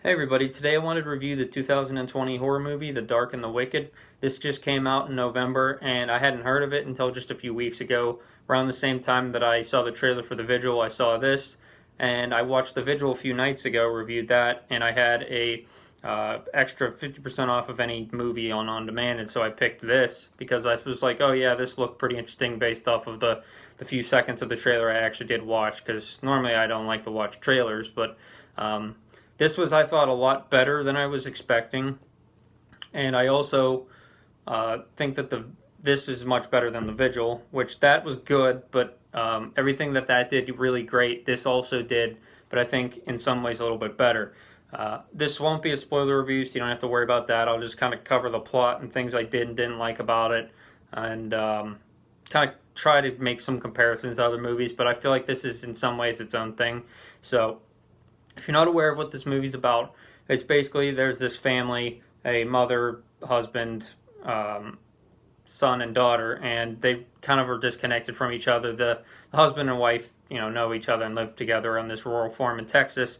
Hey everybody, today I wanted to review the 2020 horror movie, The Dark and the Wicked. This just came out in November, and I hadn't heard of it until just a few weeks ago. Around the same time that I saw the trailer for The Vigil, I saw this, and I watched The Vigil a few nights ago, reviewed that, and I had a extra 50% off of any movie on demand, and so I picked this because I was like, oh yeah, this looked pretty interesting based off of the few seconds of the trailer I actually did watch, because normally I don't like to watch trailers, but um, this was, I thought, a lot better than I was expecting, and I also think that the this is much better than the Vigil, which that was good, but everything that did really great. This also did, but I think in some ways a little bit better. This won't be a spoiler review, so you don't have to worry about that. I'll just kind of cover the plot and things I did and didn't like about it, and kind of try to make some comparisons to other movies. But I feel like this is in some ways its own thing. So if you're not aware of what this movie's about, it's basically there's this family, a mother, husband, um, son, and daughter, and they kind of are disconnected from each other. The husband and wife, know each other and live together on this rural farm in Texas,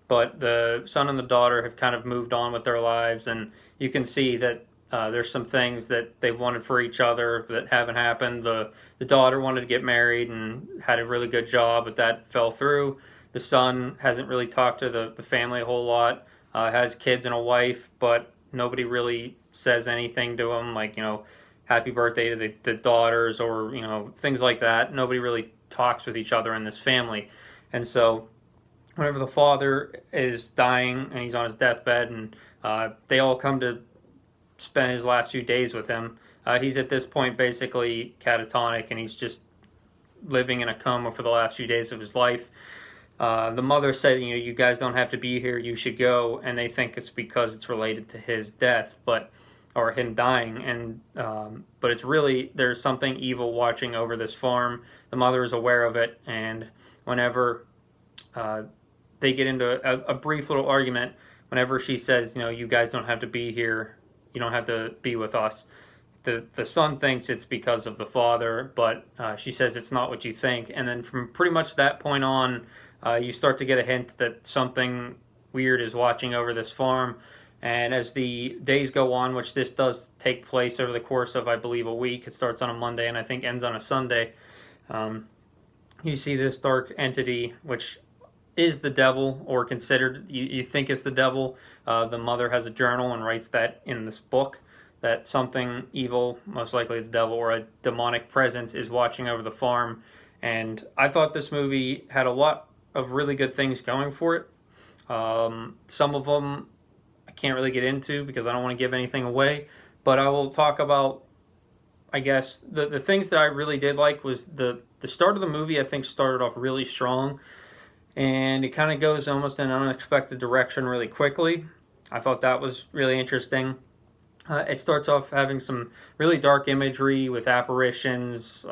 but the son and the daughter have kind of moved on with their lives, and you can see that there's some things that they've wanted for each other that haven't happened. The daughter wanted to get married and had a really good job, but that fell through. The son hasn't really talked to the family a whole lot. Has kids and a wife, but nobody really says anything to him, like happy birthday to the daughters, or things like that. Nobody really talks with each other in this family, and so whenever the father is dying and he's on his deathbed, and they all come to spend his last few days with him. He's at this point basically catatonic, and he's just living in a coma for the last few days of his life. The mother said, you guys don't have to be here. You should go, and they think it's because it's related to his death, or him dying, and but it's really there's something evil watching over this farm. The mother is aware of it, and whenever uh, they get into a brief little argument, whenever she says, you guys don't have to be here, you don't have to be with us. The son thinks it's because of the father, but she says it's not what you think. And then from pretty much that point on, you start to get a hint that something weird is watching over this farm. And as the days go on, which this does take place over the course of, I believe, a week, it starts on a Monday and I think ends on a Sunday. Um, you see this dark entity, which is the devil, or considered, you think it's the devil. The mother has a journal and writes that in this book, that something evil, most likely the devil or a demonic presence, is watching over the farm. And I thought this movie had a lot of really good things going for it. Some of them I can't really get into because I don't want to give anything away, but I will talk about, I guess, the things that I really did like was the start of the movie. I think started off really strong, and it kind of goes almost in an unexpected direction really quickly. I thought that was really interesting. It starts off having some really dark imagery with apparitions,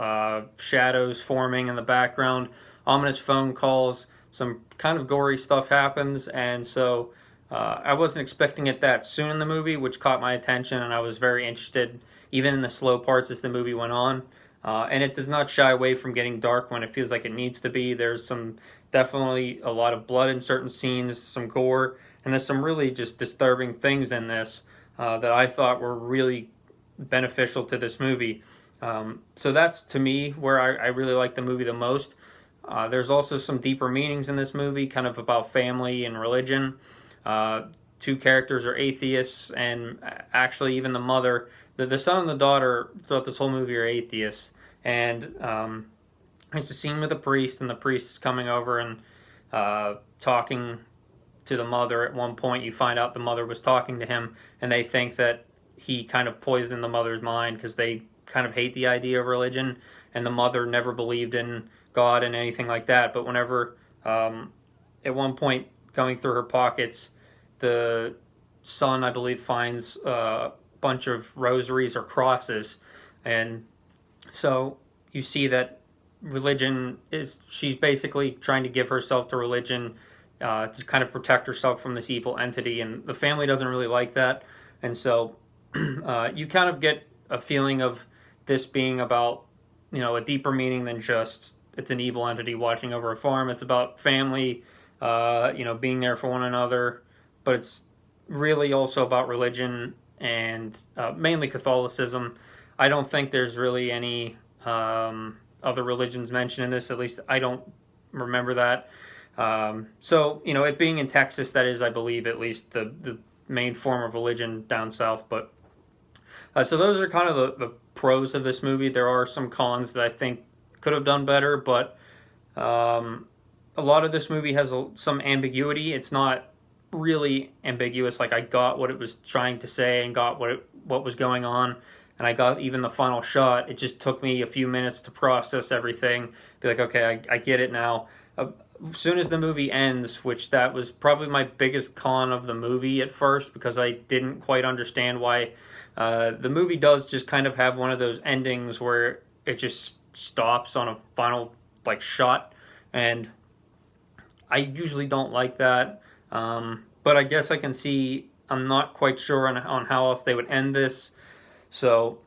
shadows forming in the background, ominous phone calls, some kind of gory stuff happens, and so I wasn't expecting it that soon in the movie, which caught my attention, and I was very interested, even in the slow parts as the movie went on. And it does not shy away from getting dark when it feels like it needs to be. There's some definitely a lot of blood in certain scenes, some gore, and there's some really just disturbing things in this that I thought were really beneficial to this movie. So that's, to me, where I really like the movie the most. There's also some deeper meanings in this movie, kind of about family and religion. Uh, Two characters are atheists, and actually, even the mother, the son and the daughter throughout this whole movie are atheists. And it's a scene with a priest, and the priest is coming over and talking to the mother. At one point, you find out the mother was talking to him, and they think that he kind of poisoned the mother's mind because they kind of hate the idea of religion, and the mother never believed in God and anything like that. But whenever, at one point, going through her pockets, the son, I believe, finds a bunch of rosaries or crosses, and so you see that religion is, she's basically trying to give herself to religion to kind of protect herself from this evil entity, and the family doesn't really like that, and so you kind of get a feeling of this being about a deeper meaning than just it's an evil entity watching over a farm. It's about family, being there for one another, but it's really also about religion and mainly Catholicism. I don't think there's really any other religions mentioned in this. At least I don't remember that. So, it being in Texas, that is, I believe, at least the main form of religion down south. But so those are kind of the pros of this movie. There are some cons that I think could have done better, but a lot of this movie has some ambiguity. It's not really ambiguous. Like, I got what it was trying to say and got what was going on, and I got even the final shot. It just took me a few minutes to process everything. Be like, okay, I get it now. As soon as the movie ends, which that was probably my biggest con of the movie at first, because I didn't quite understand why. The movie does just kind of have one of those endings where it just stops on a final shot, and I usually don't like that. But I guess I can see. I'm not quite sure on how else they would end this. So,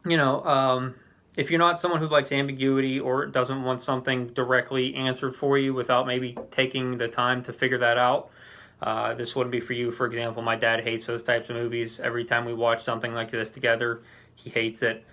if you're not someone who likes ambiguity or doesn't want something directly answered for you without maybe taking the time to figure that out, this wouldn't be for you. For example, my dad hates those types of movies. Every time we watch something like this together, he hates it.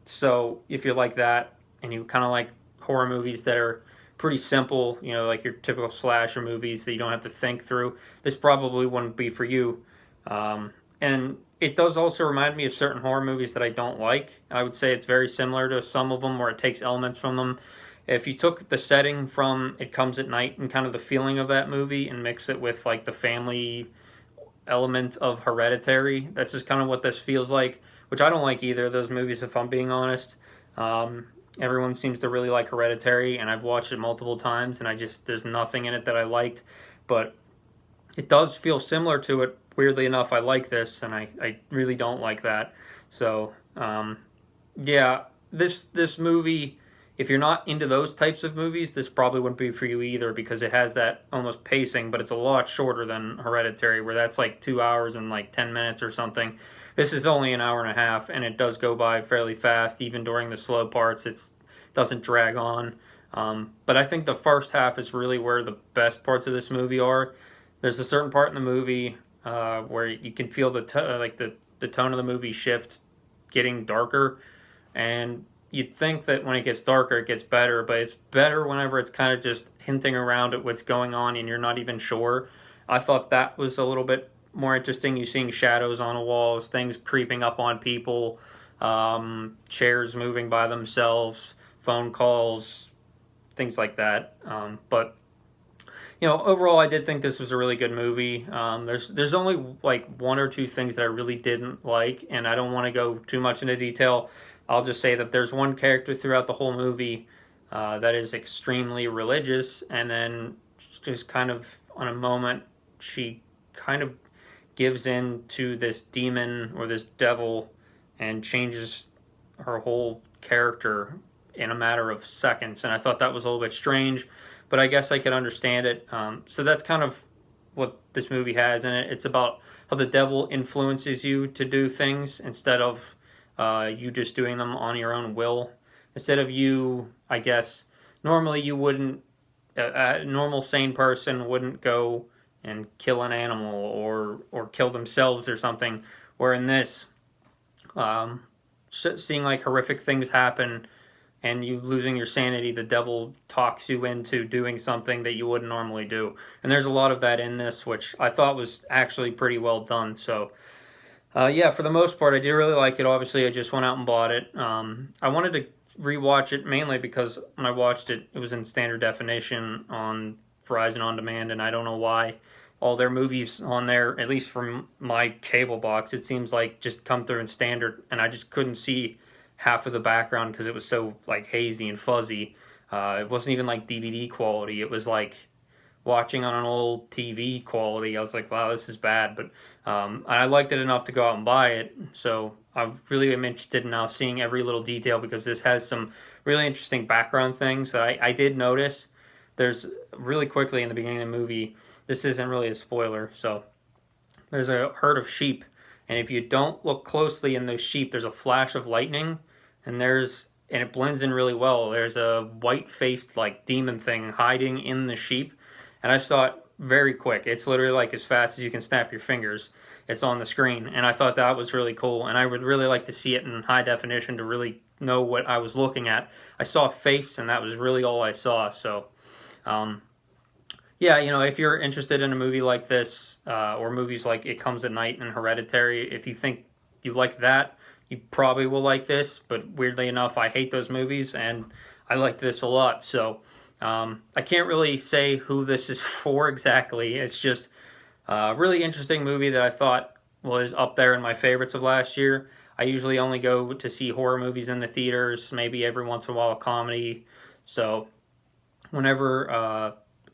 So if you're like that and you kind of like horror movies that are pretty simple, like your typical slasher movies that you don't have to think through, this probably wouldn't be for you. And it does also remind me of certain horror movies that I don't like. I would say it's very similar to some of them where it takes elements from them. If you took the setting from It Comes at Night and kind of the feeling of that movie and mix it with like the family element of Hereditary, that's just kind of what this feels like, which I don't like either of those movies if I'm being honest. Everyone seems to really like Hereditary, and I've watched it multiple times, and there's nothing in it that I liked, but it does feel similar to it. Weirdly enough, I like this, and I really don't like that. So, yeah, this movie, if you're not into those types of movies, this probably wouldn't be for you either, because it has that almost pacing, but it's a lot shorter than Hereditary, where that's like 2 hours and like 10 minutes or something. This is only an hour and a half, and it does go by fairly fast. Even during the slow parts, it doesn't drag on. But I think the first half is really where the best parts of this movie are. There's a certain part in the movie where you can feel the tone of the movie shift, getting darker, and you'd think that when it gets darker it gets better, but it's better whenever it's kind of just hinting around at what's going on and you're not even sure. I thought that was a little bit more interesting. You're seeing shadows on the walls, things creeping up on people, chairs moving by themselves, phone calls, things like that. But overall, I did think this was a really good movie. There's only like one or two things that I really didn't like, and I don't want to go too much into detail. I'll just say that there's one character throughout the whole movie that is extremely religious, and then just kind of on a moment, she kind of gives in to this demon or this devil and changes her whole character in a matter of seconds. And I thought that was a little bit strange, but I guess I could understand it. So that's kind of what this movie has in it. It's about how the devil influences you to do things instead of you just doing them on your own will. Instead of you, I guess, normally you wouldn't, a normal sane person wouldn't go and kill an animal or kill themselves or something. Where in this, seeing like horrific things happen and you losing your sanity, the devil talks you into doing something that you wouldn't normally do. And there's a lot of that in this, which I thought was actually pretty well done. So, yeah, for the most part, I did really like it. Obviously, I just went out and bought it. I wanted to rewatch it mainly because when I watched it, it was in standard definition on Verizon On Demand, and I don't know why all their movies on there, at least from my cable box, it seems like just come through in standard, and I just couldn't see half of the background because it was so like hazy and fuzzy. It wasn't even like DVD quality. It was like watching on an old TV quality. I was like, wow, this is bad. But I liked it enough to go out and buy it. So I really am interested in now seeing every little detail, because this has some really interesting background things that I did notice. There's really quickly in the beginning of the movie, this isn't really a spoiler. So there's a herd of sheep, and if you don't look closely in those sheep, there's a flash of lightning, and it blends in really well. There's a white-faced like demon thing hiding in the sheep, and I just thought very quick. It's literally like as fast as you can snap your fingers. It's on the screen, and I thought that was really cool. And I would really like to see it in high definition to really know what I was looking at. I saw a face, and that was really all I saw. So, um, yeah, if you're interested in a movie like this, or movies like It Comes at Night and Hereditary, if you think you like that, you probably will like this. But weirdly enough, I hate those movies, and I like this a lot. So I can't really say who this is for exactly. It's just a really interesting movie that I thought was up there in my favorites of last year. I usually only go to see horror movies in the theaters, maybe every once in a while a comedy. So whenever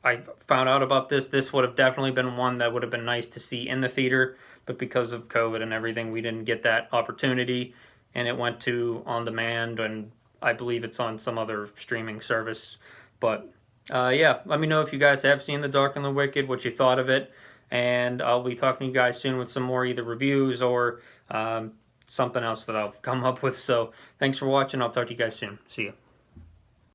I found out about this would have definitely been one that would have been nice to see in the theater, but because of COVID and everything, we didn't get that opportunity, and it went to on demand, and I believe it's on some other streaming service. But yeah, let me know if you guys have seen The Dark and the Wicked, what you thought of it, and I'll be talking to you guys soon with some more either reviews or something else that I'll come up with. So thanks for watching. I'll talk to you guys soon. See you.